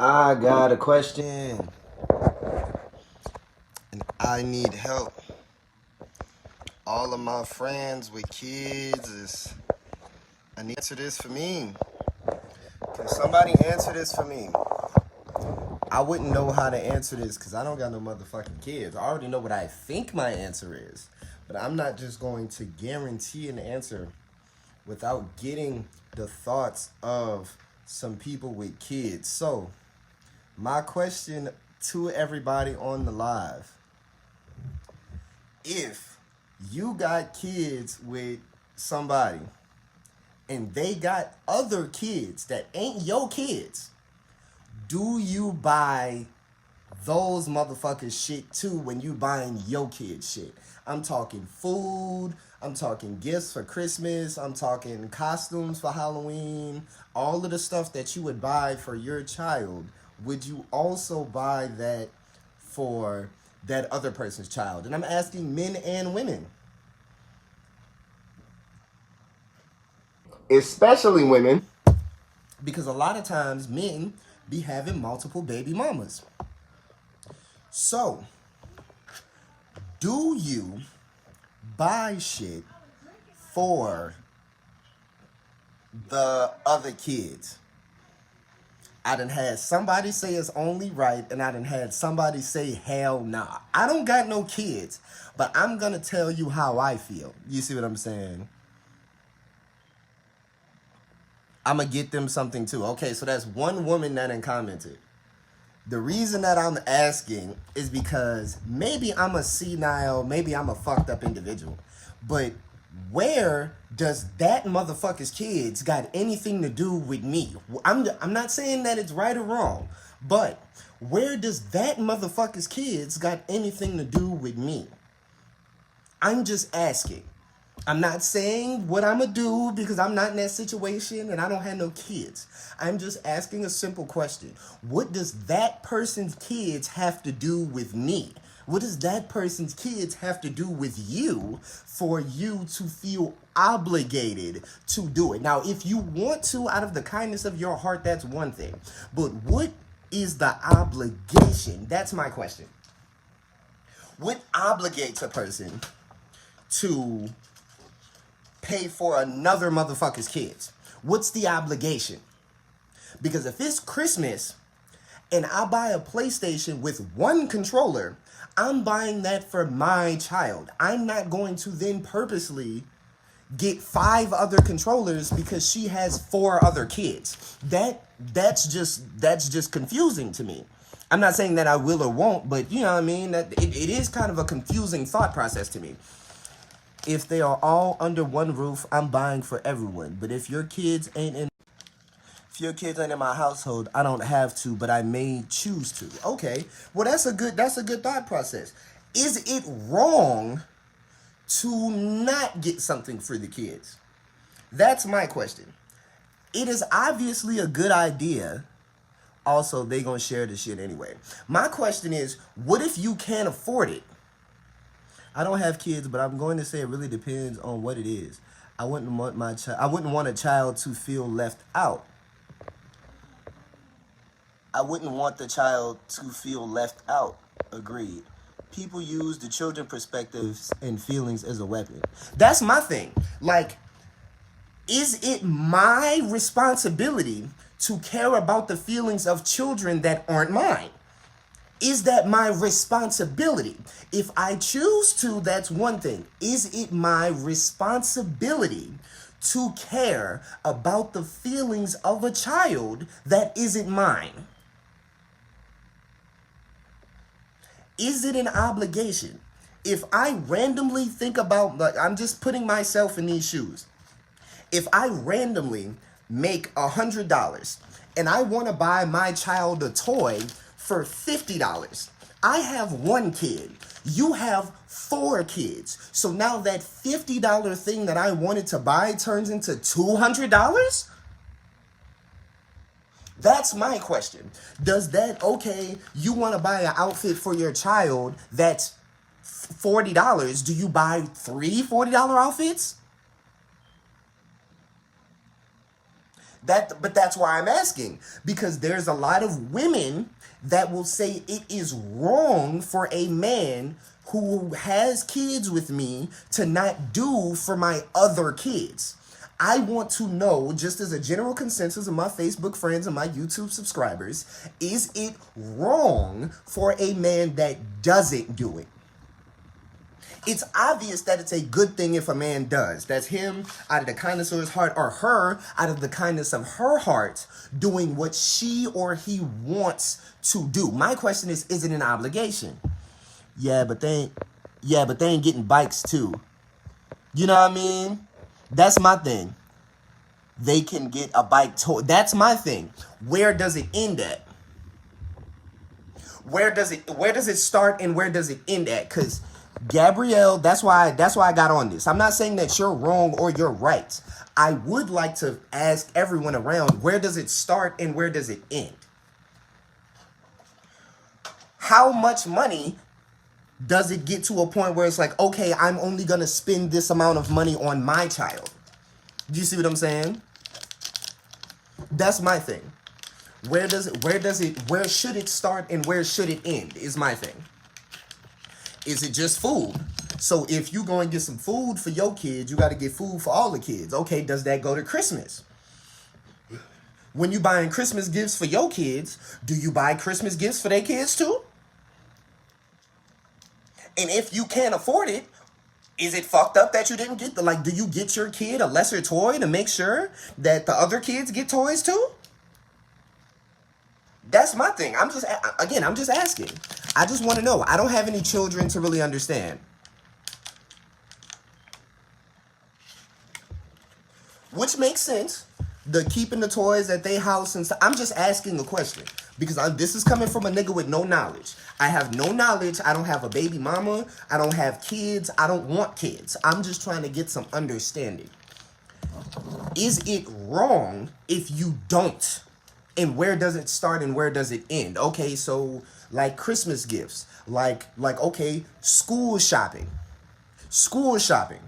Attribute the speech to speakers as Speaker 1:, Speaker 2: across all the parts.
Speaker 1: I got a question and I need help. All of my friends with kids I need to answer this for me. Can somebody answer this for me? I wouldn't know how to answer this because I don't got no motherfucking kids. I already know what I think my answer is, but I'm not just going to guarantee an answer without getting the thoughts of some people with kids. So, my question to everybody on the live: if you got kids with somebody and they got other kids that ain't your kids, do you buy those motherfuckers shit too when you buying your kids shit? I'm talking food, I'm talking gifts for Christmas, I'm talking costumes for Halloween, all of the stuff that you would buy for your child. Would you also buy that for that other person's child? And I'm asking men and women. Especially women, because a lot of times men be having multiple baby mamas. So, do you buy shit for the other kids? I done had somebody say it's only right, and I done had somebody say hell nah. I don't got no kids, but I'm gonna tell you how I feel. You see what I'm saying? I'm gonna get them something too. Okay, so that's one woman that done commented. The reason that I'm asking is because maybe I'm a senile, maybe I'm a fucked up individual. But where does that motherfucker's kids got anything to do with me? I'm not saying that it's right or wrong, but where does that motherfucker's kids got anything to do with me? I'm just asking. I'm not saying what I'm going to do because I'm not in that situation and I don't have no kids. I'm just asking a simple question. What does that person's kids have to do with me? What does that person's kids have to do with you for you to feel obligated to do it? Now, if you want to, out of the kindness of your heart, that's one thing. But what is the obligation? That's my question. What obligates a person to pay for another motherfucker's kids? What's the obligation? Because if it's Christmas and I buy a PlayStation with one controller, I'm buying that for my child. I'm not going to then purposely get 5 other controllers because she has 4 other kids. That's just confusing to me. I'm not saying that I will or won't, but you know what I mean? That it is kind of a confusing thought process to me. If they are all under one roof, I'm buying for everyone. But if your kids ain't in my household, I don't have to, but I may choose to. Okay. Well, that's a good thought process. Is it wrong to not get something for the kids? That's my question. It is obviously a good idea. Also, they gonna share the shit anyway. My question is, what if you can't afford it? I don't have kids, but I'm going to say it really depends on what it is. I wouldn't want a child to feel left out. I wouldn't want the child to feel left out. Agreed. People use the children's perspectives and feelings as a weapon. That's my thing. Like, is it my responsibility to care about the feelings of children that aren't mine? Is that my responsibility? If I choose to, that's one thing. Is it my responsibility to care about the feelings of a child that isn't mine? Is it an obligation? If I randomly think about, like, I'm just putting myself in these shoes. If I randomly make $100 and I want to buy my child a toy for $50, I have one kid. You have 4 kids. So now that $50 thing that I wanted to buy turns into $200? That's my question. Does that, okay, you want to buy an outfit for your child that's $40. Do you buy 3 $40 outfits? But that's why I'm asking, because there's a lot of women that will say it is wrong for a man who has kids with me to not do for my other kids. I want to know, just as a general consensus of my Facebook friends and my YouTube subscribers, is it wrong for a man that doesn't do it? It's obvious that it's a good thing if a man does. That's him out of the kindness of his heart, or her out of the kindness of her heart, doing what she or he wants to do. My question is it an obligation? Yeah, but they ain't getting bikes too. You know what I mean? That's my thing. They can get a bike toy. That's my thing. Where does it end at? Where does it start and where does it end at? Because Gabrielle, that's why I got on this. I'm not saying that you're wrong or you're right. I would like to ask everyone around, where does it start and where does it end? How much money does it get to a point where it's like, okay, I'm only gonna spend this amount of money on my child? Do you see what I'm saying? That's my thing. Where should it start and where should it end is my thing. Is it just food? So if you go and get some food for your kids, you got to get food for all the kids. Okay, does that go to Christmas? When you buying Christmas gifts for your kids, do you buy Christmas gifts for their kids too? And if you can't afford it, is it fucked up that you didn't get do you get your kid a lesser toy to make sure that the other kids get toys too? That's my thing. I'm just asking. I just want to know. I don't have any children to really understand. Which makes sense. The keeping the toys at their house and stuff. I'm just asking a question. Because this is coming from a nigga with no knowledge. I have no knowledge. I don't have a baby mama. I don't have kids. I don't want kids. I'm just trying to get some understanding. Is it wrong if you don't? And where does it start and where does it end? Okay, so like Christmas gifts, like okay, school shopping. School shopping.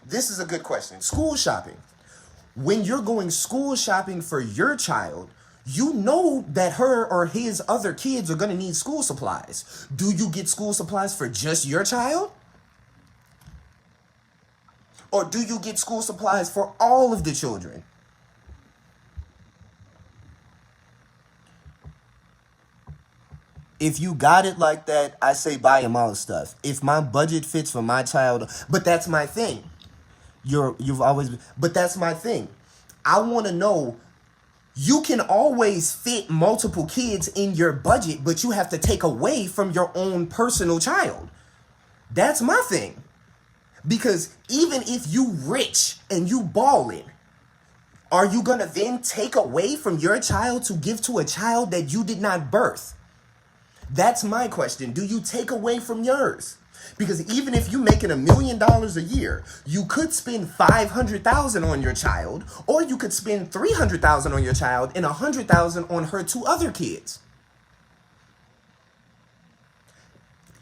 Speaker 1: This is a good question. School shopping. When you're going school shopping for your child, you know that her or his other kids are going to need school supplies. Do you get school supplies for just your child? Or do you get school supplies for all of the children? If you got it like that, I say buy him all the stuff. If my budget fits for my child, but that's my thing. But that's my thing. I want to know, you can always fit multiple kids in your budget, but you have to take away from your own personal child. That's my thing. Because even if you rich and you ballin', are you gonna then take away from your child to give to a child that you did not birth? That's my question. Do you take away from yours? Because even if you're making $1 million a year, you could spend $500,000 on your child, or you could spend $300,000 on your child and $100,000 on her two other kids.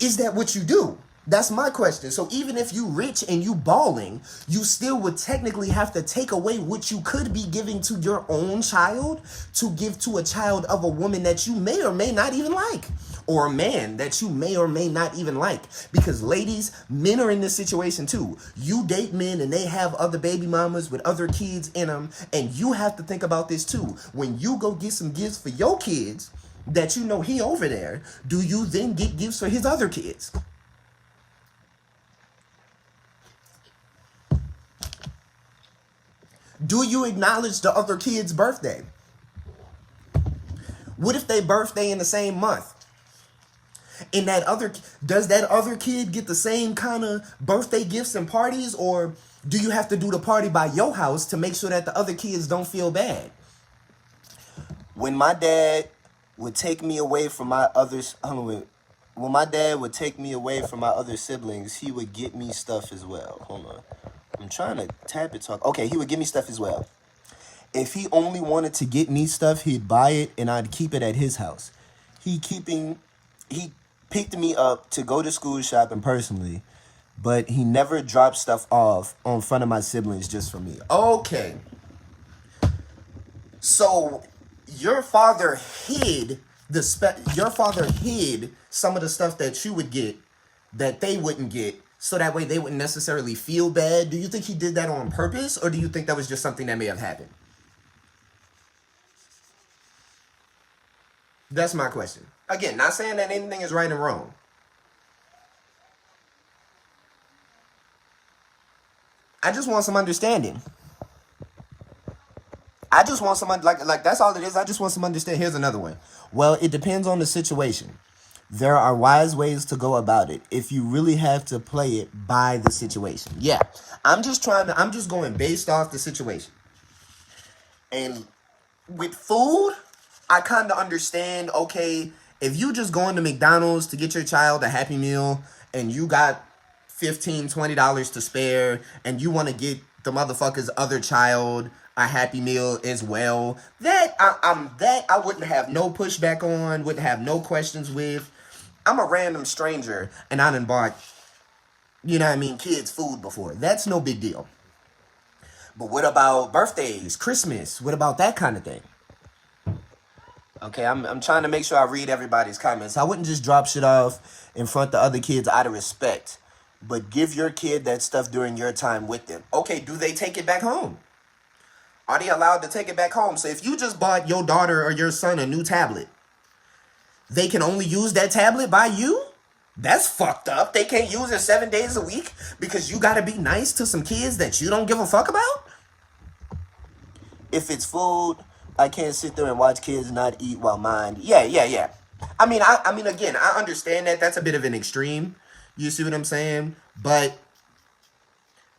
Speaker 1: Is that what you do? That's my question. So even if you rich and you balling, you still would technically have to take away what you could be giving to your own child to give to a child of a woman that you may or may not even like, or a man that you may or may not even like. Because ladies, men are in this situation too. You date men and they have other baby mamas with other kids in them, and you have to think about this too. When you go get some gifts for your kids that you know he over there, do you then get gifts for his other kids? Do you acknowledge the other kid's birthday? What if they birthday in the same month? And does that other kid get the same kind of birthday gifts and parties, or do you have to do the party by your house to make sure that the other kids don't feel bad? When my dad would take me away from my others, when my dad would take me away from my other siblings, he would get me stuff as well. Hold on. I'm trying to tap it talk. Okay, he would give me stuff as well. If he only wanted to get me stuff, he'd buy it and I'd keep it at his house. He picked me up to go to school shopping personally, but he never dropped stuff off on front of my siblings just for me. Okay. So your father hid your father hid some of the stuff that you would get that they wouldn't get, so that way they wouldn't necessarily feel bad. Do you think he did that on purpose, or do you think that was just something that may have happened? That's my question. Again, not saying that anything is right and wrong. I just want some understanding. I just want some like that's all it is. I just want some understanding. Here's another one. Well, it depends on the situation. There are wise ways to go about it if you really have to play it by the situation. Yeah. I'm just going based off the situation. And with food, I kind of understand, okay, if you just going to McDonald's to get your child a Happy Meal and you got $15, $20 to spare and you want to get the motherfucker's other child a Happy Meal as well, that I wouldn't have no pushback on, wouldn't have no questions with. I'm a random stranger and I done bought, you know what I mean, kids food before. That's no big deal. But what about birthdays, Christmas? What about that kind of thing? Okay, I'm trying to make sure I read everybody's comments. I wouldn't just drop shit off in front of other kids out of respect, but give your kid that stuff during your time with them. Okay, do they take it back home? Are they allowed to take it back home? So if you just bought your daughter or your son a new tablet, they can only use that tablet by you? That's fucked up. They can't use it 7 days a week because you gotta be nice to some kids that you don't give a fuck about? If it's food, I can't sit there and watch kids not eat while mine. Yeah. I mean, again, I understand that that's a bit of an extreme. You see what I'm saying? But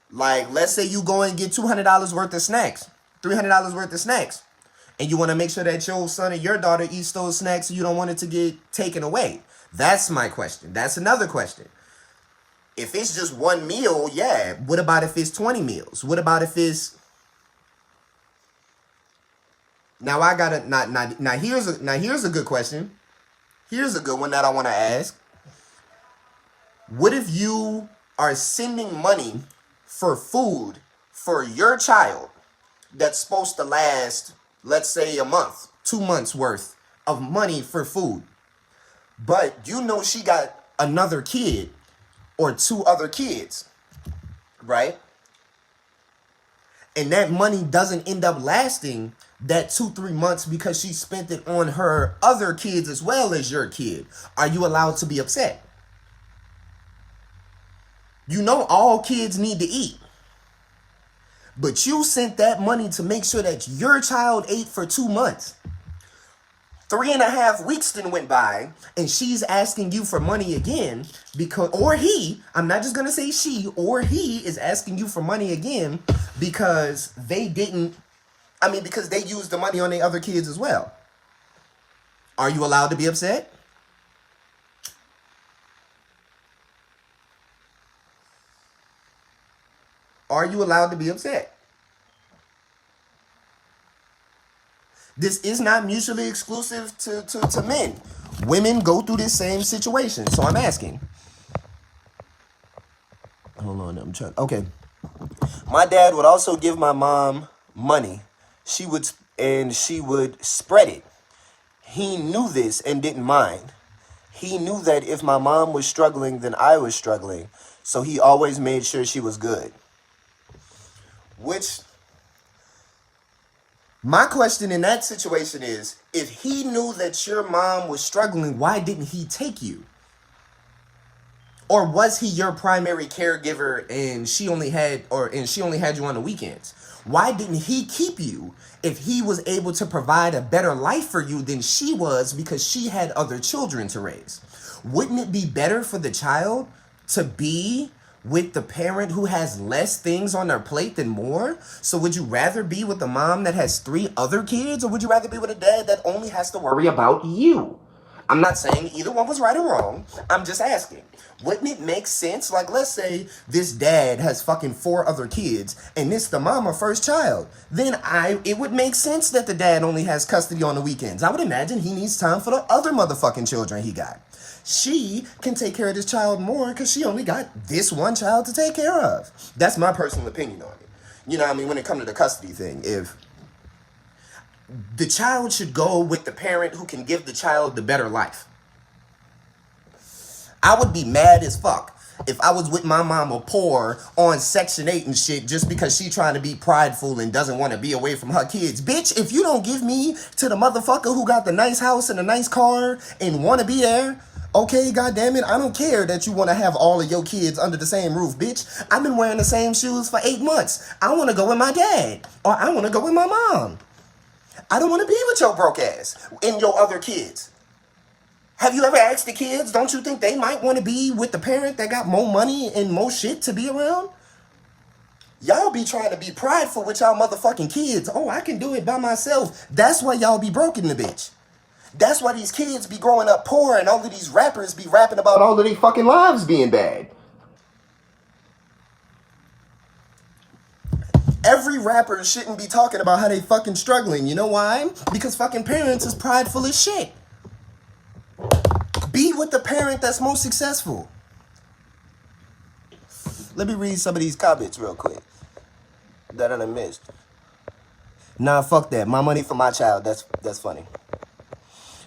Speaker 1: like, let's say you go and get $200 worth of snacks, $300 worth of snacks, and you want to make sure that your son or your daughter eats those snacks, so you don't want it to get taken away. That's my question. That's another question. If it's just one meal, yeah. What about if it's 20 meals? What about if it's... Now I gotta here's a good question. Here's a good one that I want to ask. What if you are sending money for food for your child that's supposed to last, let's say, a month, 2 months worth of money for food, but you know she got another kid or 2 other kids, right? And that money doesn't end up lasting that 2-3 months because she spent it on her other kids as well as your kid. Are you allowed to be upset? You know all kids need to eat. But you sent that money to make sure that your child ate for 2 months. 3.5 weeks then went by, and she's asking you for money again because, or he, I'm not just gonna say she, or he is asking you for money again because because they used the money on their other kids as well. Are you allowed to be upset? Are you allowed to be upset? This is not mutually exclusive to men. Women go through this same situation. So I'm asking. Hold on, I'm trying. Okay. My dad would also give my mom money. She would spread it. He knew this and didn't mind. He knew that if my mom was struggling, then I was struggling. So he always made sure she was good. Which, my question in that situation is, if he knew that your mom was struggling, why didn't he take you? Or was he your primary caregiver and she only had you on the weekends? Why didn't he keep you if he was able to provide a better life for you than she was because she had other children to raise? Wouldn't it be better for the child to be with the parent who has less things on their plate than more? So would you rather be with the mom that has 3 other kids, or would you rather be with a dad that only has to worry about you? I'm not saying either one was right or wrong. I'm just asking. Wouldn't it make sense? Like, let's say this dad has fucking 4 other kids and this the mama first child. Then it would make sense that the dad only has custody on the weekends. I would imagine he needs time for the other motherfucking children he got. She can take care of this child more because she only got this one child to take care of. That's my personal opinion on it. You know what I mean? When it comes to the custody thing, The child should go with the parent who can give the child the better life. I would be mad as fuck if I was with my mama poor on Section 8 and shit just because she trying to be prideful and doesn't want to be away from her kids. Bitch, if you don't give me to the motherfucker who got the nice house and a nice car and want to be there, okay, goddamn it, I don't care that you want to have all of your kids under the same roof, bitch. I've been wearing the same shoes for 8 months. I want to go with my dad or I want to go with my mom. I don't want to be with your broke ass and your other kids. Have you ever asked the kids, don't you think they might want to be with the parent that got more money and more shit to be around? Y'all be trying to be prideful with y'all motherfucking kids. Oh, I can do it by myself. That's why y'all be broke in the bitch. That's why these kids be growing up poor and all of these rappers be rapping about all of their fucking lives being bad. Every rapper shouldn't be talking about how they fucking struggling. You know why? Because fucking parents is prideful as shit. Be with the parent that's most successful. Let me read some of these comments real quick that I done missed. Nah, fuck that. My money for my child. That's funny.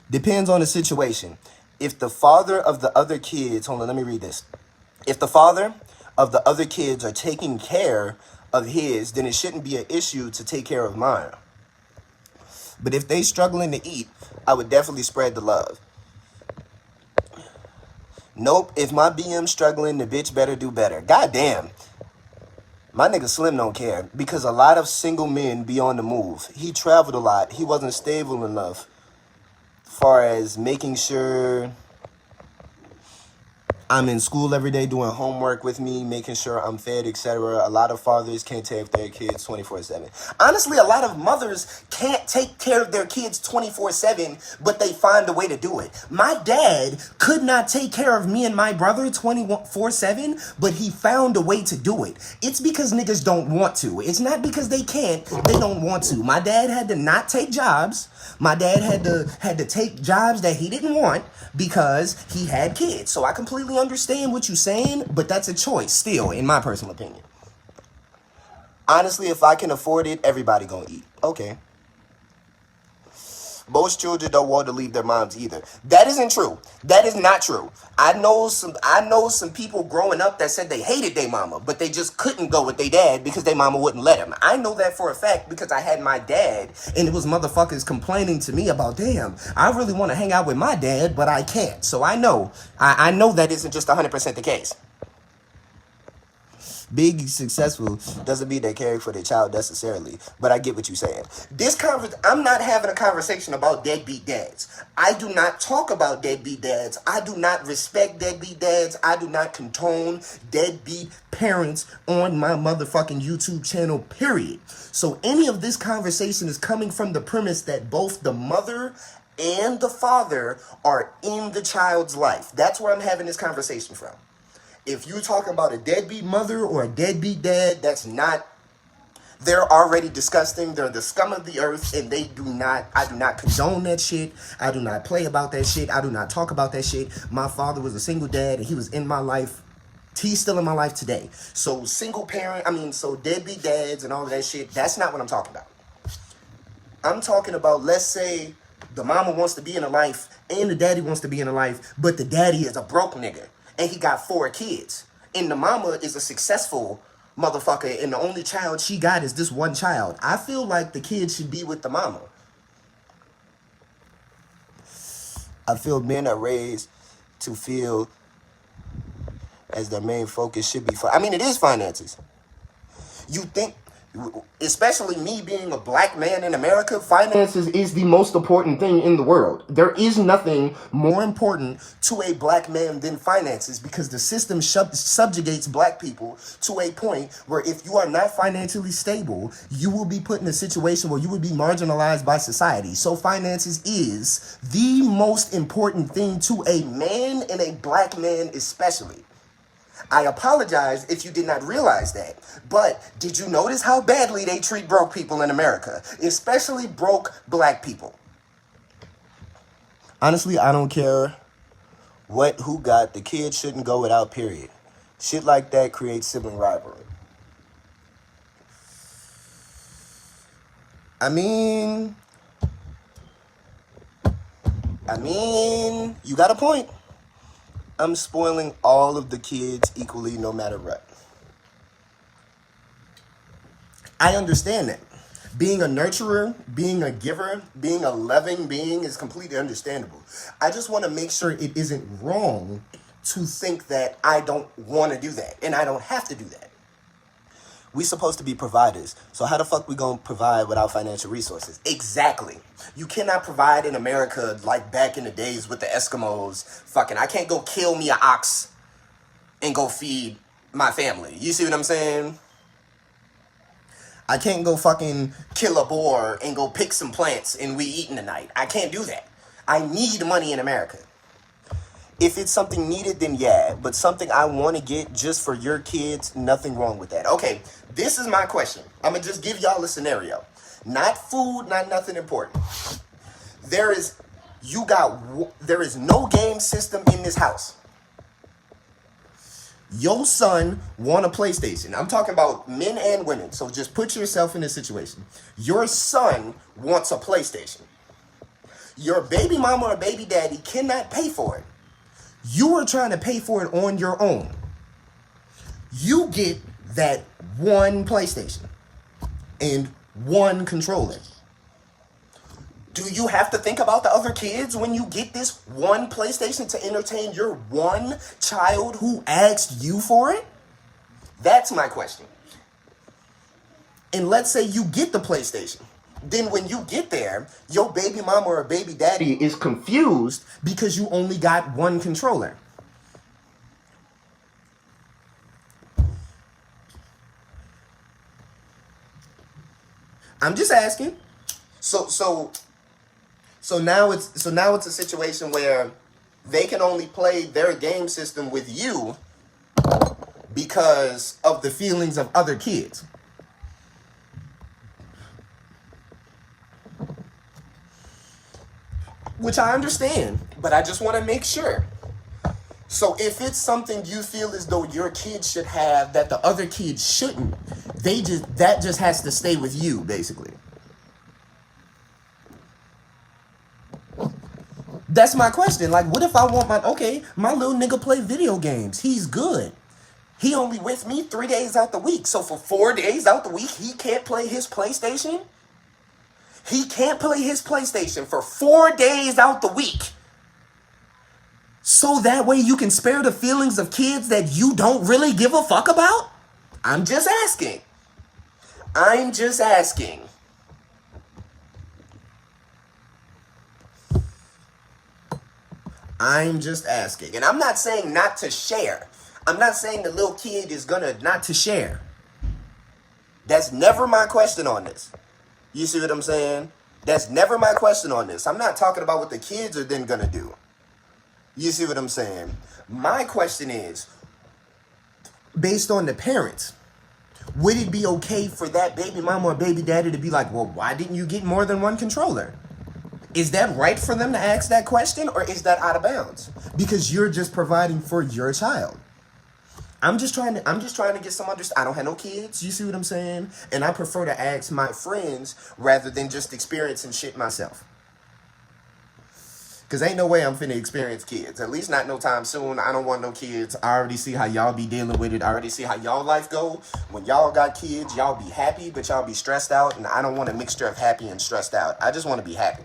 Speaker 1: Depends on the situation. If the father of the other kids, hold on, let me read this. If the father of the other kids are taking care of his, then it shouldn't be an issue to take care of mine. But if they struggling to eat, I would definitely spread the love. Nope, if my BM struggling, the bitch better do better. Goddamn. My nigga Slim don't care because a lot of single men be on the move. He traveled a lot. He wasn't stable enough as far as making sure I'm in school every day doing homework with me, making sure I'm fed, etc. A lot of fathers can't take their kids 24/7. Honestly, a lot of mothers can't take care of their kids 24/7, but they find a way to do it. My dad could not take care of me and my brother 24/7, but he found a way to do it. It's because niggas don't want to. It's not because they can't, they don't want to. My dad had to not take jobs. My dad had to take jobs that he didn't want because he had kids. So I completely understand what you're saying, but that's a choice still, in my personal opinion. Honestly, if I can afford it, everybody gonna eat. Okay. Most children don't want to leave their moms either. That isn't true. That is not true. I know some people growing up that said they hated their mama, but they just couldn't go with their dad because their mama wouldn't let them. I know that for a fact because I had my dad, and it was motherfuckers complaining to me about, damn, I really want to hang out with my dad, but I can't. So I know that isn't just 100% the case. Big successful doesn't mean they care for their child necessarily, but I get what you're saying. I'm not having a conversation about deadbeat dads. I do not talk about deadbeat dads. I do not respect deadbeat dads. I do not condone deadbeat parents on my motherfucking YouTube channel, period. So any of this conversation is coming from the premise that both the mother and the father are in the child's life. That's where I'm having this conversation from. If you're talking about a deadbeat mother or a deadbeat dad, they're already disgusting. They're the scum of the earth, and I do not condone that shit. I do not play about that shit. I do not talk about that shit. My father was a single dad, and he was in my life. He's still in my life today. So deadbeat dads and all of that shit, that's not what I'm talking about. I'm talking about, let's say the mama wants to be in a life and the daddy wants to be in a life, but the daddy is a broke nigga. And he got 4 kids. And the mama is a successful motherfucker. And the only child she got is this one child. I feel like the kid should be with the mama. I feel men are raised to feel as their main focus should be. It is finances. You think, especially me being a black man in America, finances is the most important thing in the world. There is nothing more important to a black man than finances because the system subjugates black people to a point where if you are not financially stable, you will be put in a situation where you would be marginalized by society. So finances is the most important thing to a man and a black man especially. I apologize if you did not realize that, but did you notice how badly they treat broke people in America, especially broke black people? Honestly, I don't care who got. The kid shouldn't go without, period. Shit like that creates sibling rivalry. I mean, you got a point. I'm spoiling all of the kids equally no matter what. I understand that. Being a nurturer, being a giver, being a loving being is completely understandable. I just want to make sure it isn't wrong to think that I don't want to do that and I don't have to do that. We supposed to be providers. So how the fuck we gonna provide without financial resources? Exactly. You cannot provide in America like back in the days with the Eskimos. Fucking, I can't go kill me an ox and go feed my family. You see what I'm saying? I can't go fucking kill a boar and go pick some plants and we eat in the night. I can't do that. I need money in America. If it's something needed, then yeah. But something I want to get just for your kids, nothing wrong with that. Okay, this is my question. I'm going to just give y'all a scenario. Not food, not nothing important. There is no game system in this house. Your son want a PlayStation. I'm talking about men and women. So just put yourself in this situation. Your son wants a PlayStation. Your baby mama or baby daddy cannot pay for it. You are trying to pay for it on your own. You get that one PlayStation and one controller. Do you have to think about the other kids when you get this one PlayStation to entertain your one child who asked you for it? That's my question. And let's say you get the PlayStation. Then when you get there, your baby mama or baby daddy is confused because you only got one controller. I'm just asking. So now it's a situation where they can only play their game system with you because of the feelings of other kids. Which I understand, but I just want to make sure. So if it's something you feel as though your kids should have that the other kids shouldn't, that just has to stay with you, basically. That's my question. Like, what if I want my little nigga play video games. He's good. He only with me 3 days out the week. So for 4 days out the week, he can't play his PlayStation? He can't play his PlayStation for 4 days out the week. So that way you can spare the feelings of kids that you don't really give a fuck about? I'm just asking. I'm just asking. I'm just asking. And I'm not saying not to share. I'm not saying the little kid is gonna not to share. That's never my question on this. You see what I'm saying? That's never my question on this. I'm not talking about what the kids are then gonna do. You see what I'm saying? My question is, based on the parents, would it be okay for that baby mama or baby daddy to be like, well, why didn't you get more than one controller? Is that right for them to ask that question, or is that out of bounds? Because you're just providing for your child. I'm just trying to get some understanding. I don't have no kids, you see what I'm saying? And I prefer to ask my friends rather than just experiencing shit myself. Because ain't no way I'm finna experience kids. At least not no time soon. I don't want no kids. I already see how y'all be dealing with it. I already see how y'all life go. When y'all got kids, y'all be happy, but y'all be stressed out. And I don't want a mixture of happy and stressed out. I just want to be happy.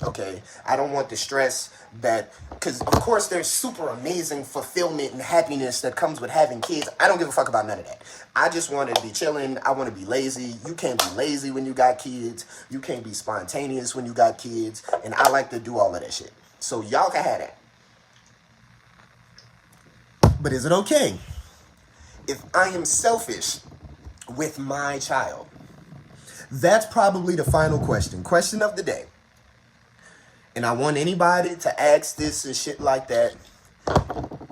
Speaker 1: Okay? I don't want the stress that... Because, of course, there's super amazing fulfillment and happiness that comes with having kids. I don't give a fuck about none of that. I just want to be chilling. I want to be lazy. You can't be lazy when you got kids. You can't be spontaneous when you got kids. And I like to do all of that shit. So y'all can have that. But is it okay if I am selfish with my child? That's probably the final question. Question of the day. And I want anybody to ask this and shit like that.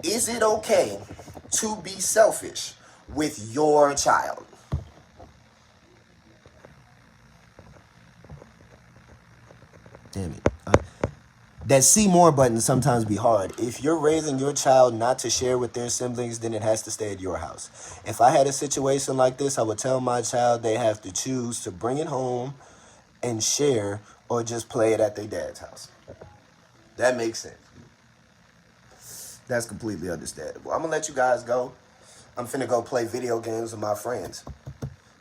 Speaker 1: Is it okay to be selfish with your child? Damn it. That see more button sometimes be hard. If you're raising your child not to share with their siblings, then it has to stay at your house. If I had a situation like this, I would tell my child they have to choose to bring it home and share or just play it at their dad's house. That makes sense. That's completely understandable. I'm gonna let you guys go. I'm finna go play video games with my friends.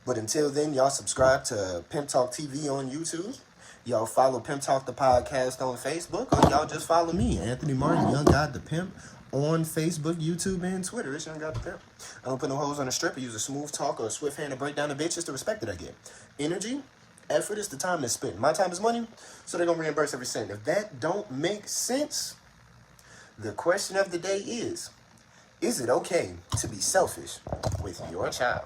Speaker 1: But until then, y'all subscribe to Pimp Talk TV on YouTube. Y'all follow Pimp Talk the podcast on Facebook. Or y'all just follow me, Anthony Martin, Young God the Pimp, on Facebook, YouTube, and Twitter. It's Young God the Pimp. I don't put no hoes on a strip. I use a smooth talk or a swift hand to break down the bitch. It's the respect that I get. Energy, effort is the time to spend. My time is money, so they're gonna reimburse every cent. If that don't make sense, the question of the day is it okay to be selfish with your child?